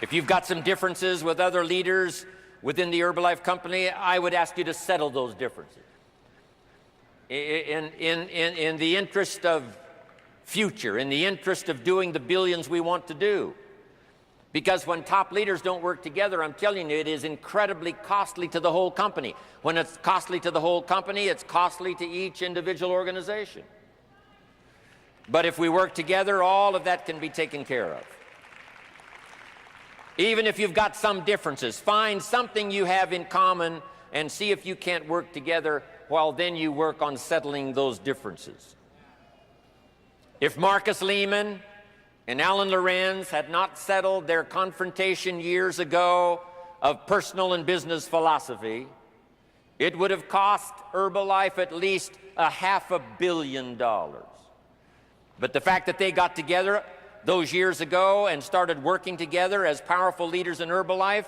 If you've got some differences with other leaders within the Herbalife company, I would ask you to settle those differences. In the interest of future, in the interest of doing the billions we want to do. Because when top leaders don't work together, I'm telling you, it is incredibly costly to the whole company. When it's costly to the whole company, it's costly to each individual organization. But if we work together, all of that can be taken care of. Even if you've got some differences, find something you have in common and see if you can't work together while then you work on settling those differences. If Marcus Lehman and Alan Lorenz had not settled their confrontation years ago of personal and business philosophy, it would have cost Herbalife at least $500 million. But the fact that they got together those years ago and started working together as powerful leaders in Herbalife,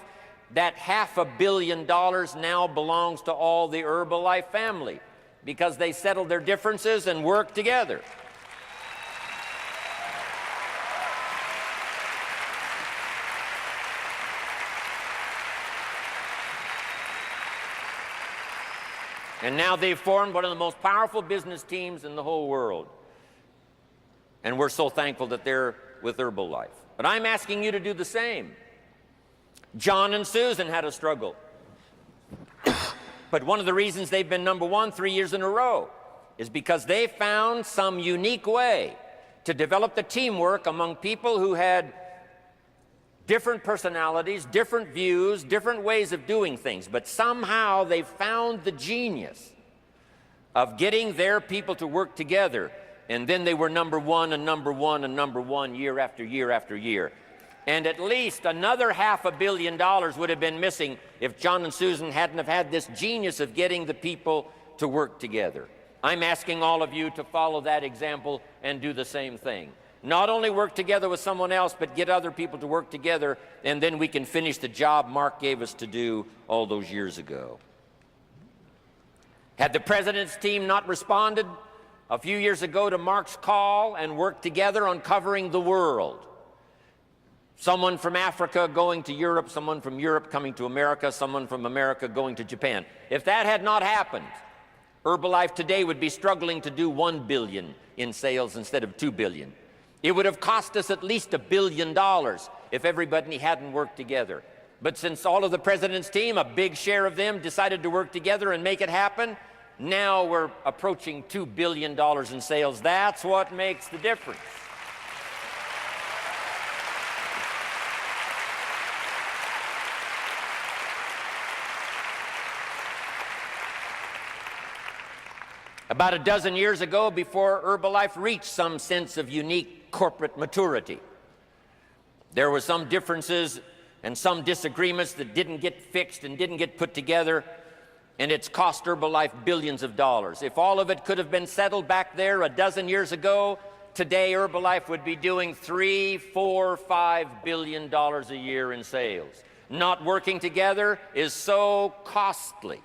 that $500 million now belongs to all the Herbalife family because they settled their differences and worked together. And now they've formed one of the most powerful business teams in the whole world. And we're so thankful that they're with Herbalife. But I'm asking you to do the same. John and Susan had a struggle. But one of the reasons they've been #1 3 years in a row is because they found some unique way to develop the teamwork among people who had different personalities, different views, different ways of doing things, but somehow they found the genius of getting their people to work together, and then they were #1 and #1 and #1 year after year after year. And at least another $500 million would have been missing if John and Susan hadn't have had this genius of getting the people to work together. I'm asking all of you to follow that example and do the same thing. Not only work together with someone else, but get other people to work together, and then we can finish the job Mark gave us to do all those years ago. Had the president's team not responded a few years ago to Mark's call and worked together on covering the world, someone from Africa going to Europe, someone from Europe coming to America, someone from America going to Japan, if that had not happened, Herbalife today would be struggling to do $1 billion in sales instead of $2 billion. It would have cost us at least $1 billion if everybody hadn't worked together. But since all of the president's team, a big share of them, decided to work together and make it happen, now we're approaching $2 billion in sales. That's what makes the difference. About a dozen years ago, before Herbalife reached some sense of unique corporate maturity, there were some differences and some disagreements that didn't get fixed and didn't get put together, and it's cost Herbalife billions of dollars. If all of it could have been settled back there a dozen years ago, today Herbalife would be doing $3, $4, $5 billion a year in sales. Not working together is so costly.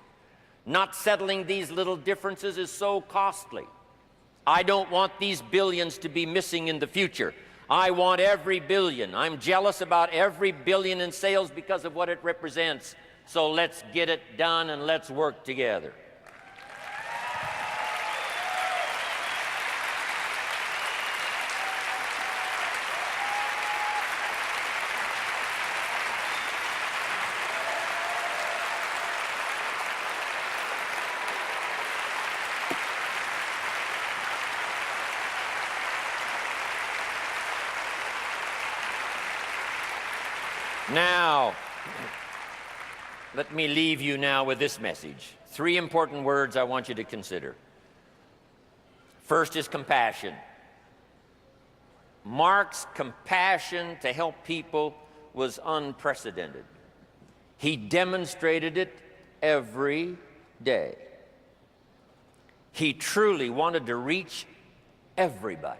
Not settling these little differences is so costly. I don't want these billions to be missing in the future. I want every billion. I'm jealous about every billion in sales because of what it represents. So let's get it done and let's work together. Now, let me leave you now with this message. 3 important words I want you to consider. First is compassion. Mark's compassion to help people was unprecedented. He demonstrated it every day. He truly wanted to reach everybody.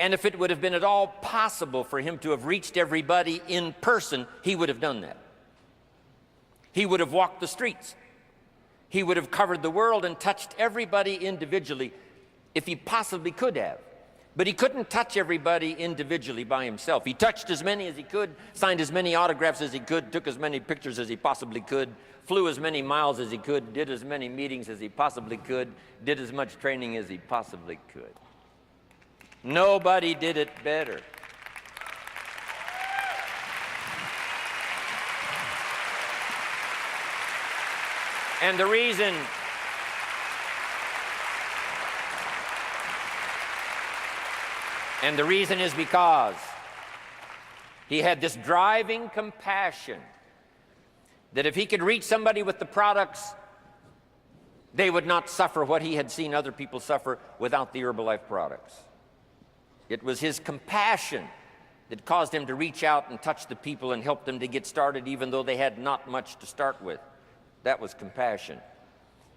And if it would have been at all possible for him to have reached everybody in person, he would have done that. He would have walked the streets. He would have covered the world and touched everybody individually if he possibly could have. But he couldn't touch everybody individually by himself. He touched as many as he could, signed as many autographs as he could, took as many pictures as he possibly could, flew as many miles as he could, did as many meetings as he possibly could, did as much training as he possibly could. Nobody did it better. And the reason is because he had this driving compassion that if he could reach somebody with the products, they would not suffer what he had seen other people suffer without the Herbalife products. It was his compassion that caused him to reach out and touch the people and help them to get started even though they had not much to start with. That was compassion.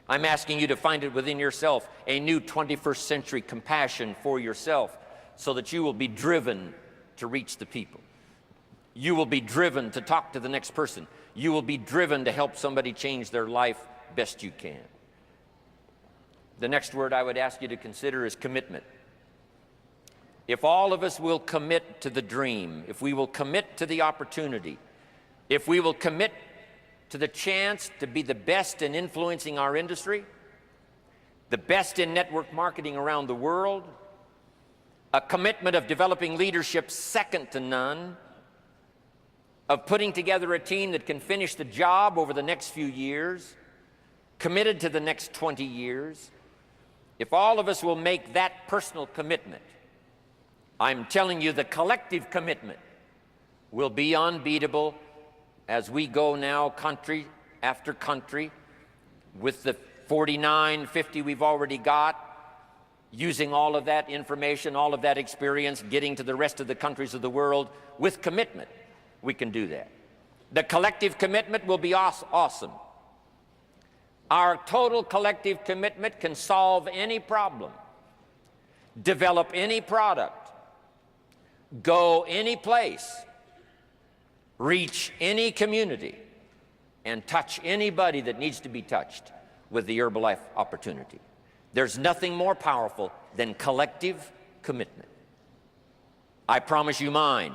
I'm asking you to find it within yourself, a new 21st century compassion for yourself, so that you will be driven to reach the people. You will be driven to talk to the next person. You will be driven to help somebody change their life best you can. The next word I would ask you to consider is commitment. If all of us will commit to the dream, if we will commit to the opportunity, if we will commit to the chance to be the best in influencing our industry, the best in network marketing around the world, a commitment of developing leadership second to none, of putting together a team that can finish the job over the next few years, committed to the next 20 years, if all of us will make that personal commitment, I'm telling you the collective commitment will be unbeatable as we go now country after country with the 49, 50 we've already got, using all of that information, all of that experience, getting to the rest of the countries of the world with commitment. We can do that. The collective commitment will be awesome. Our total collective commitment can solve any problem, develop any product, go any place, reach any community, and touch anybody that needs to be touched with the Herbalife opportunity. There's nothing more powerful than collective commitment. I promise you mine,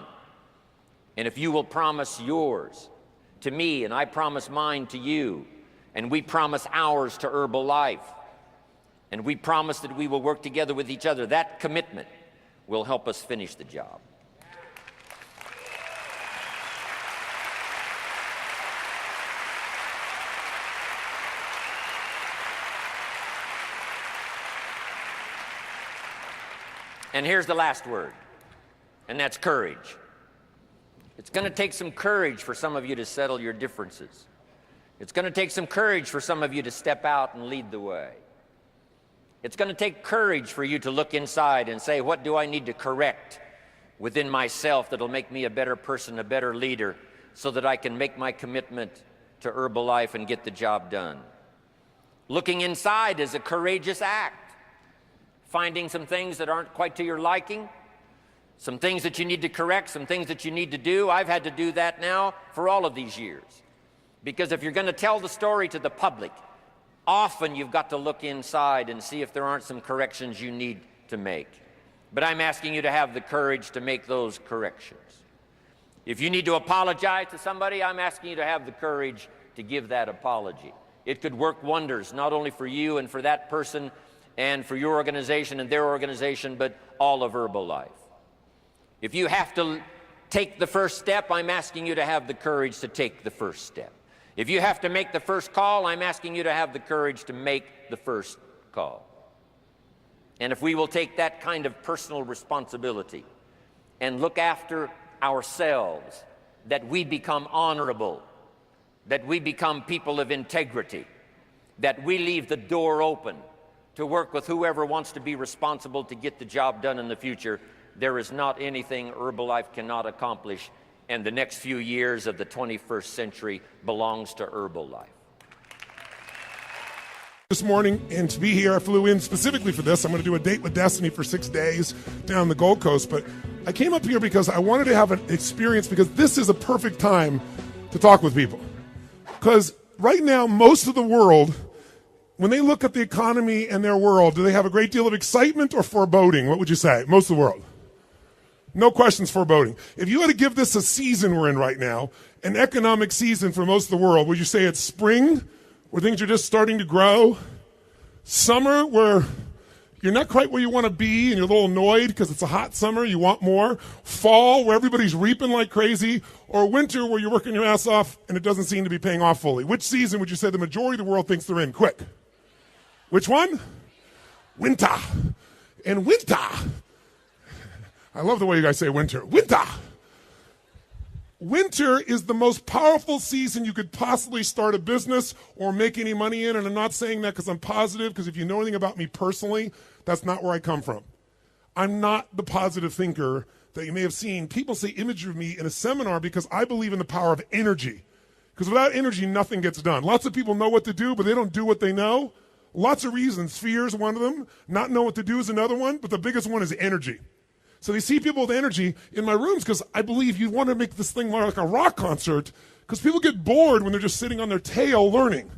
and if you will promise yours to me, and I promise mine to you, and we promise ours to Herbalife, and we promise that we will work together with each other, that commitment will help us finish the job. And here's the last word, and that's courage. It's going to take some courage for some of you to settle your differences. It's going to take some courage for some of you to step out and lead the way. It's going to take courage for you to look inside and say, what do I need to correct within myself that'll make me a better person, a better leader, so that I can make my commitment to Herbalife and get the job done. Looking inside is a courageous act. Finding some things that aren't quite to your liking, some things that you need to correct, some things that you need to do. I've had to do that now for all of these years. Because if you're going to tell the story to the public, often you've got to look inside and see if there aren't some corrections you need to make. But I'm asking you to have the courage to make those corrections. If you need to apologize to somebody, I'm asking you to have the courage to give that apology. It could work wonders, not only for you and for that person and for your organization and their organization, but all of Herbalife. If you have to take the first step, I'm asking you to have the courage to take the first step. If you have to make the first call, I'm asking you to have the courage to make the first call. And if we will take that kind of personal responsibility and look after ourselves, that we become honorable, that we become people of integrity, that we leave the door open to work with whoever wants to be responsible to get the job done in the future, there is not anything Herbalife cannot accomplish, and the next few years of the 21st century belongs to Herbalife. This morning, and to be here, I flew in specifically for this. I'm going to do a date with Destiny for 6 days down the Gold Coast, but I came up here because I wanted to have an experience, because this is a perfect time to talk with people. Because right now, most of the world when they look at the economy and their world, do they have a great deal of excitement or foreboding? What would you say? Most of the world. No questions, foreboding. If you had to give this a season we're in right now, an economic season for most of the world, would you say it's spring, where things are just starting to grow? Summer, where you're not quite where you want to be and you're a little annoyed because it's a hot summer, you want more? Fall, where everybody's reaping like crazy? Or winter, where you're working your ass off and it doesn't seem to be paying off fully? Which season would you say the majority of the world thinks they're in? Quick. Which one? Winter. And winter. I love the way you guys say winter. Winter. Winter is the most powerful season you could possibly start a business or make any money in. And I'm not saying that because I'm positive, because if you know anything about me personally, that's not where I come from. I'm not the positive thinker that you may have seen. People say imagery of me in a seminar because I believe in the power of energy. Because without energy, nothing gets done. Lots of people know what to do, but they don't do what they know. Lots of reasons. Fear is one of them. Not know what to do is another one. But the biggest one is energy. So they see people with energy in my rooms because I believe you want to make this thing more like a rock concert because people get bored when they're just sitting on their tail learning.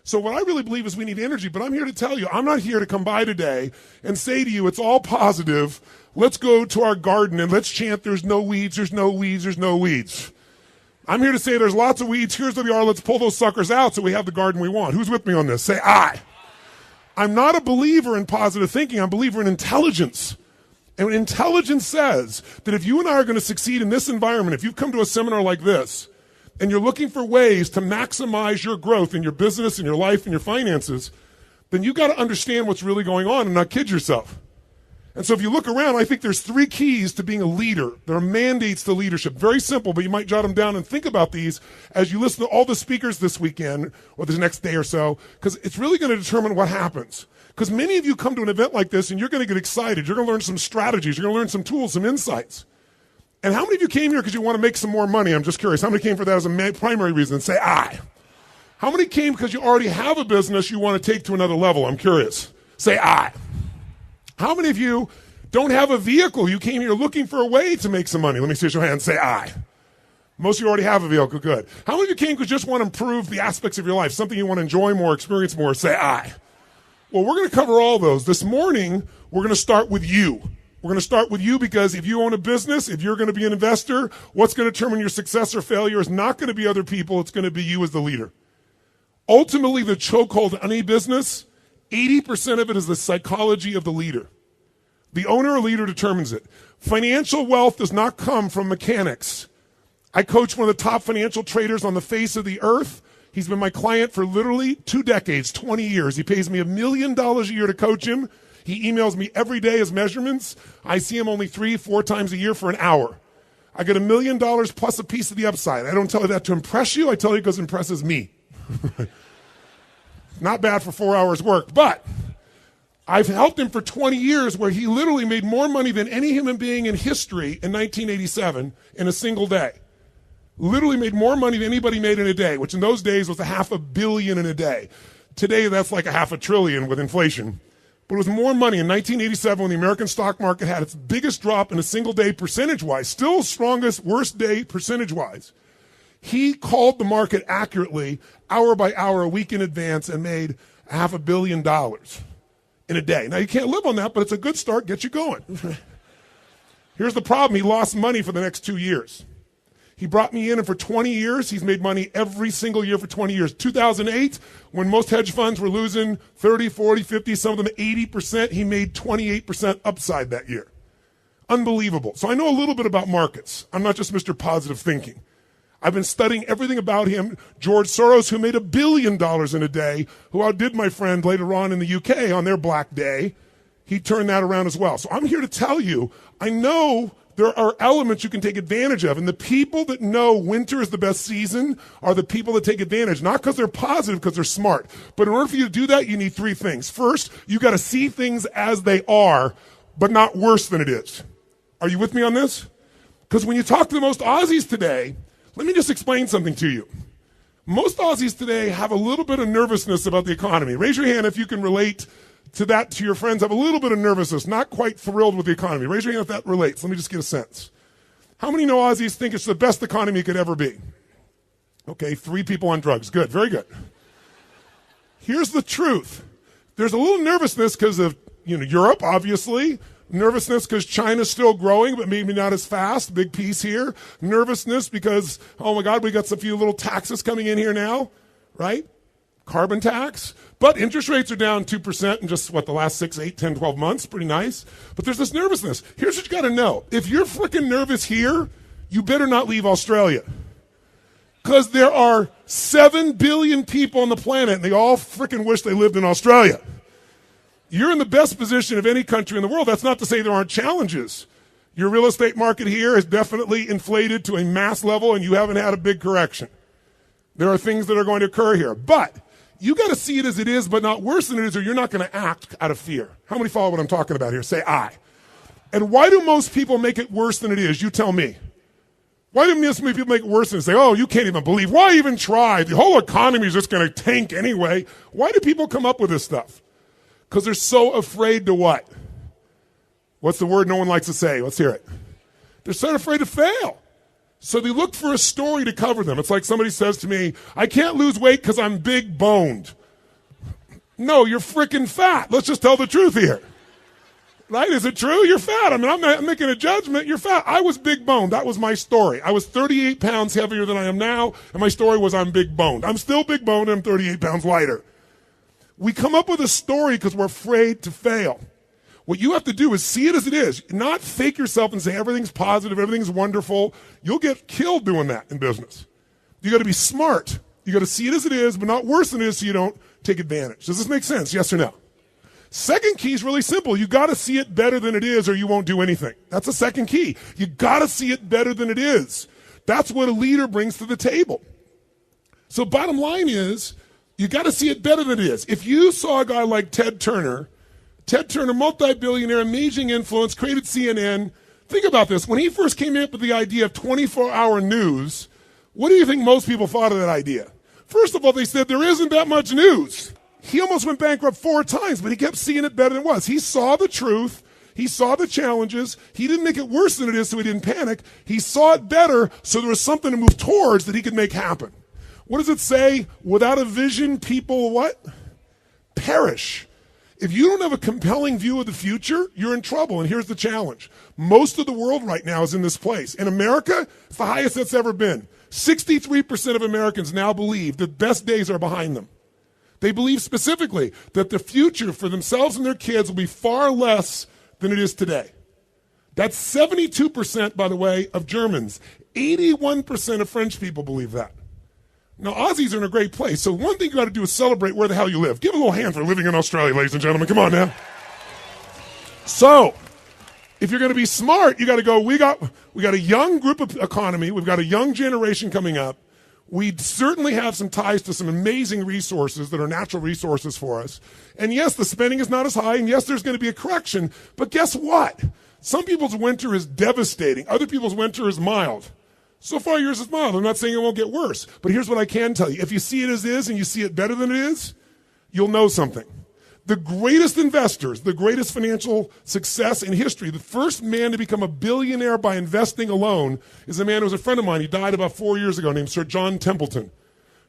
So what I really believe is we need energy, but I'm here to tell you, I'm not here to come by today and say to you, it's all positive. Let's go to our garden and let's chant, there's no weeds, there's no weeds, there's no weeds. I'm here to say there's lots of weeds. Here's where they are. Let's pull those suckers out so we have the garden we want. Who's with me on this? Say aye. I'm not a believer in positive thinking. I'm a believer in intelligence. And intelligence says that if you and I are going to succeed in this environment, if you've come to a seminar like this, and you're looking for ways to maximize your growth in your business, in your life, in your finances, then you've got to understand what's really going on and not kid yourself. And so if you look around, I think there's 3 keys to being a leader. There are mandates to leadership. Very simple, but you might jot them down and think about these as you listen to all the speakers this weekend or this next day or so, because it's really going to determine what happens. Because many of you come to an event like this and you're going to get excited. You're going to learn some strategies. You're going to learn some tools, some insights. And how many of you came here because you want to make some more money? I'm just curious. How many came for that as a primary reason? Say aye. How many came because you already have a business you want to take to another level? I'm curious. Say aye. How many of you don't have a vehicle? You came here looking for a way to make some money. Let me see your hand. Say aye. Most of you already have a vehicle. Good. How many of you came because you just want to improve the aspects of your life, something you want to enjoy more, experience more? Say aye. Well, we're going to cover all those. This morning, we're going to start with you. We're going to start with you because if you own a business, if you're going to be an investor, what's going to determine your success or failure is not going to be other people. It's going to be you as the leader. Ultimately, the chokehold on any business, 80% of it is the psychology of the leader. The owner or leader determines it. Financial wealth does not come from mechanics. I coach one of the top financial traders on the face of the earth. He's been my client for literally 2 decades, 20 years. He pays me $1 million a year to coach him. He emails me every day his measurements. I see him only 3-4 times a year for an hour. I get $1 million plus a piece of the upside. I don't tell you that to impress you. I tell you because it impresses me. Not bad for 4 hours work, but I've helped him for 20 years where he literally made more money than any human being in history in 1987 in a single day. Literally made more money than anybody made in a day, which in those days was $500 million in a day. Today, that's like $500 billion with inflation. But it was more money in 1987 when the American stock market had its biggest drop in a single day percentage-wise, still strongest, worst day percentage-wise. He called the market accurately, hour by hour, a week in advance, and made $500 million in a day. Now, you can't live on that, but it's a good start, get you going. Here's the problem. He lost money for the next 2 years. He brought me in, and for 20 years, he's made money every single year for 20 years. 2008, when most hedge funds were losing 30, 40, 50, some of them 80%, he made 28% upside that year. Unbelievable. So I know a little bit about markets. I'm not just Mr. Positive Thinking. I've been studying everything about him. George Soros, who made $1 billion in a day, who outdid my friend later on in the UK on their Black Day, he turned that around as well. So I'm here to tell you, I know there are elements you can take advantage of. And the people that know winter is the best season are the people that take advantage, not because they're positive, because they're smart. But in order for you to do that, you need 3 things. First, you got to see things as they are, but not worse than it is. Are you with me on this? Because when you talk to the most Aussies today, let me just explain something to you. Most Aussies today have a little bit of nervousness about the economy. Raise your hand if you can relate to that, to your friends, have a little bit of nervousness, not quite thrilled with the economy. Raise your hand if that relates. Let me just get a sense. How many know Aussies think it's the best economy it could ever be? Okay, 3 people on drugs. Good, very good. here's the truth. There's a little nervousness because of Europe, obviously. Nervousness because China's still growing, but maybe not as fast. Big piece here. Nervousness because, oh my God, we got some few little taxes coming in here now, right? Carbon tax. But interest rates are down 2% in just, the last 6, 8, 10, 12 months. Pretty nice. But there's this nervousness. Here's what you got to know. If you're freaking nervous here, you better not leave Australia. Because there are 7 billion people on the planet, and they all freaking wish they lived in Australia. You're in the best position of any country in the world. That's not to say there aren't challenges. Your real estate market here is definitely inflated to a mass level, and you haven't had a big correction. There are things that are going to occur here. But you got to see it as it is, but not worse than it is, or you're not going to act out of fear. How many follow what I'm talking about here? Say I. And why do most people make it worse than it is? You tell me. Why do most people make it worse than say, oh, you can't even believe. Why even try? The whole economy is just going to tank anyway. Why do people come up with this stuff? Because they're so afraid to what? What's the word no one likes to say? Let's hear it. They're so afraid to fail. So they look for a story to cover them. It's like somebody says to me, I can't lose weight because I'm big boned. No, you're freaking fat. Let's just tell the truth here. Right? Is it true? You're fat. I mean, I'm not making a judgment. You're fat. I was big boned. That was my story. I was 38 pounds heavier than I am now, and my story was I'm big boned. I'm still big boned, and I'm 38 pounds lighter. We come up with a story because we're afraid to fail. What you have to do is see it as it is, not fake yourself and say everything's positive, everything's wonderful. You'll get killed doing that in business. You got to be smart. You got to see it as it is, but not worse than it is so you don't take advantage. Does this make sense? Yes or no? Second key is really simple. You got to see it better than it is or you won't do anything. That's the second key. You got to see it better than it is. That's what a leader brings to the table. So bottom line is, you got to see it better than it is. If you saw a guy like Ted Turner, multi-billionaire, amazing influence, created CNN. Think about this. When he first came up with the idea of 24-hour news, what do you think most people thought of that idea? First of all, they said there isn't that much news. He almost went bankrupt 4 times, but he kept seeing it better than it was. He saw the truth. He saw the challenges. He didn't make it worse than it is so he didn't panic. He saw it better so there was something to move towards that he could make happen. What does it say? Without a vision, people what? Perish. If you don't have a compelling view of the future, you're in trouble. And here's the challenge. Most of the world right now is in this place. In America, it's the highest it's ever been. 63% of Americans now believe the best days are behind them. They believe specifically that the future for themselves and their kids will be far less than it is today. That's 72%, by the way, of Germans. 81% of French people believe that. Now, Aussies are in a great place, so one thing you got to do is celebrate where the hell you live. Give a little hand for living in Australia, ladies and gentlemen. Come on now. So, if you're going to be smart, you got to go, we got a young group of economy. We've got a young generation coming up. We certainly have some ties to some amazing resources that are natural resources for us. And yes, the spending is not as high, and yes, there's going to be a correction. But guess what? Some people's winter is devastating. Other people's winter is mild. So far, yours is mild. I'm not saying it won't get worse. But here's what I can tell you. If you see it as is and you see it better than it is, you'll know something. The greatest investors, the greatest financial success in history, the first man to become a billionaire by investing alone is a man who was a friend of mine. He died about 4 years ago named Sir John Templeton.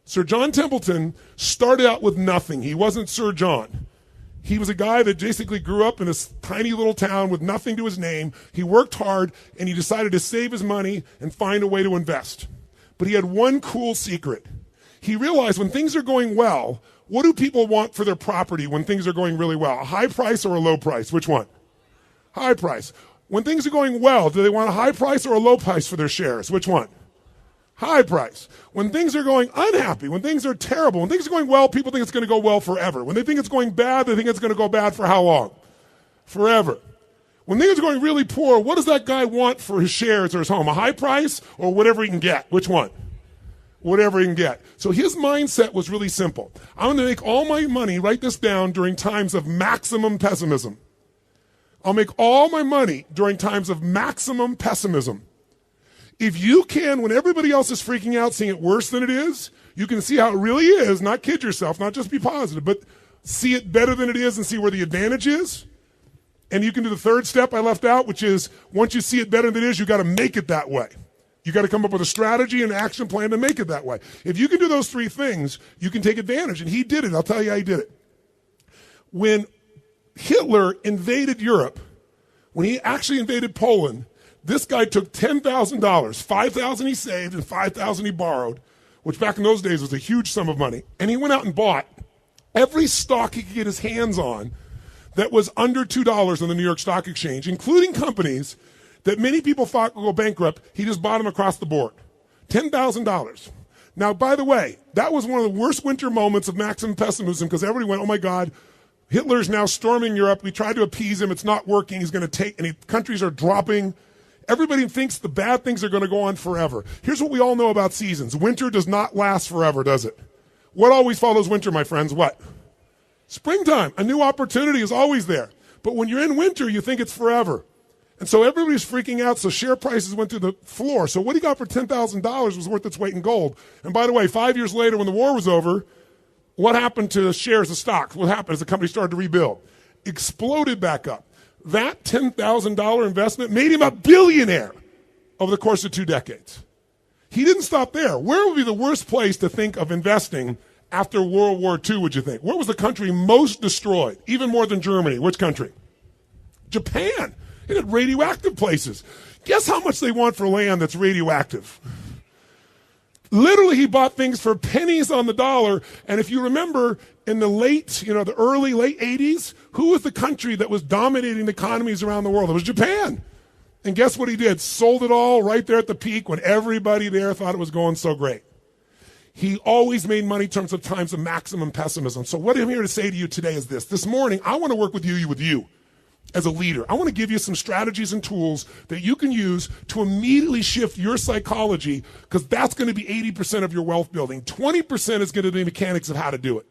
Sir John Templeton started out with nothing. He wasn't Sir John. He was a guy that basically grew up in this tiny little town with nothing to his name. He worked hard, and he decided to save his money and find a way to invest. But he had one cool secret. He realized when things are going well, what do people want for their property when things are going really well? A high price or a low price? Which one? High price. When things are going well, do they want a high price or a low price for their shares? Which one? High price. When things are going unhappy, when things are terrible, when things are going well, people think it's going to go well forever. When they think it's going bad, they think it's going to go bad for how long? Forever. When things are going really poor, what does that guy want for his shares or his home? A high price or whatever he can get? Which one? Whatever he can get. So his mindset was really simple. I'm going to make all my money, write this down, during times of maximum pessimism. I'll make all my money during times of maximum pessimism. If you can, when everybody else is freaking out, seeing it worse than it is, you can see how it really is, not kid yourself, not just be positive, but see it better than it is and see where the advantage is. And you can do the third step I left out, which is once you see it better than it is, you got to make it that way. You got to come up with a strategy and action plan to make it that way. If you can do those three things, you can take advantage. And he did it. I'll tell you how he did it. When Hitler invaded Europe, when he actually invaded Poland, this guy took $10,000, $5,000 he saved and $5,000 he borrowed, which back in those days was a huge sum of money. And he went out and bought every stock he could get his hands on that was under $2 on the New York Stock Exchange, including companies that many people thought would go bankrupt. He just bought them across the board. $10,000. Now, by the way, that was one of the worst winter moments of maximum pessimism because everybody went, oh my God, Hitler's now storming Europe. We tried to appease him. It's not working. He's going to take, and countries are dropping. Everybody thinks the bad things are going to go on forever. Here's what we all know about seasons. Winter does not last forever, does it? What always follows winter, my friends? What? Springtime. A new opportunity is always there. But when you're in winter, you think it's forever. And so everybody's freaking out, so share prices went through the floor. So what he got for $10,000 was worth its weight in gold. And by the way, 5 years later when the war was over, what happened to shares of stocks? What happened as the company started to rebuild? Exploded back up. That $10,000 investment made him a billionaire over the course of 2 decades. He didn't stop there. Where would be the worst place to think of investing after World War II, would you think? Where was the country most destroyed? Even more than Germany. Which country? Japan. It had radioactive places. Guess how much they want for land that's radioactive? Literally, he bought things for pennies on the dollar. And if you remember, in the late 80s, who was the country that was dominating economies around the world? It was Japan. And guess what he did? Sold it all right there at the peak when everybody there thought it was going so great. He always made money in terms of times of maximum pessimism. So what I'm here to say to you today is this. This morning, I want to work with you as a leader. I want to give you some strategies and tools that you can use to immediately shift your psychology because that's going to be 80% of your wealth building. 20% is going to be mechanics of how to do it.